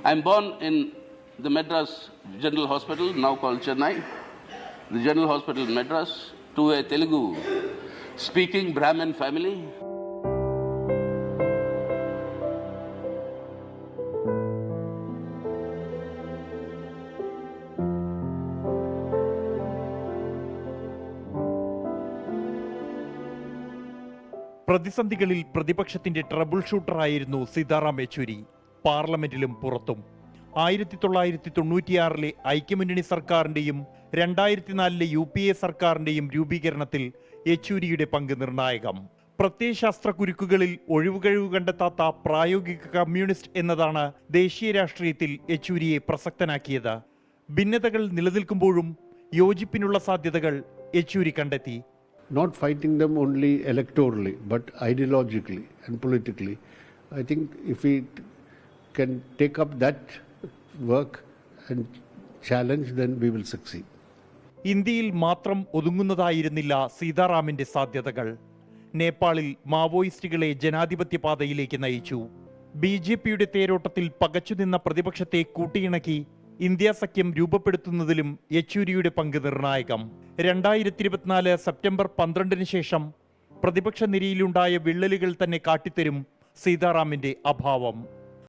I'm born in the Madras General Hospital, now called Chennai, the General Hospital Madras, to a Telugu speaking Brahmin family. പ്രതിസന്ധികളിൽ പ്രതിപക്ഷത്തിന്റെ trouble ഷൂട്ടറായിരുന്നു Sitaram Yechury. പാർലമെന്റിലും പുറത്തും 1996 ഐക്യമുന്നണി സർക്കാരിന്റെയും 2004 UPA സർക്കാരിന്റെയും രൂപീകരണത്തിൽ യെച്ചൂരിയുടെ പങ്ക് നിർണായകം. പ്രത്യയശാസ്ത്ര കുരുക്കുകളിൽ ഒഴിവുകഴിവ് കണ്ടെത്താത്ത പ്രായോഗിക കമ്മ്യൂണിസ്റ്റ് എന്നതാണ് ദേശീയ രാഷ്ട്രീയത്തിൽ യെച്ചൂരിയെ പ്രസക്തനാക്കിയത്. ഭിന്നതകൾ നിലനിൽക്കുമ്പോഴും യോജിപ്പിനുള്ള സാധ്യതകൾ യെച്ചൂരി കണ്ടെത്തി. Not fighting them only electorally, but ideologically and politically. I think if we can take up that work and challenge, then we will succeed. ഇന്ത്യയിൽ മാത്രം ഒതുങ്ങുന്നതായിരുന്നില്ല സീതാറാമിന്റെ സാധ്യതകൾ. നേപ്പാളിൽ മാവോയിസ്റ്റുകളെ ജനാധിപത്യ പാതയിലേക്ക് നയിച്ചു. BJPയുടെ തേരോട്ടത്തിൽ പകച്ചുനിന്ന പ്രതിപക്ഷത്തെ കൂട്ടിയിണക്കി ഇന്ത്യ സഖ്യം രൂപപ്പെടുത്തുന്നതിലും യെച്ചൂരിയുടെ പങ്ക് നിർണായകം. 2024 സെപ്റ്റംബർ 12 ശേഷം പ്രതിപക്ഷ നിരയിലുണ്ടായ വിള്ളലുകൾ തന്നെ കാട്ടിത്തരും സീതാറാമിന്റെ അഭാവം.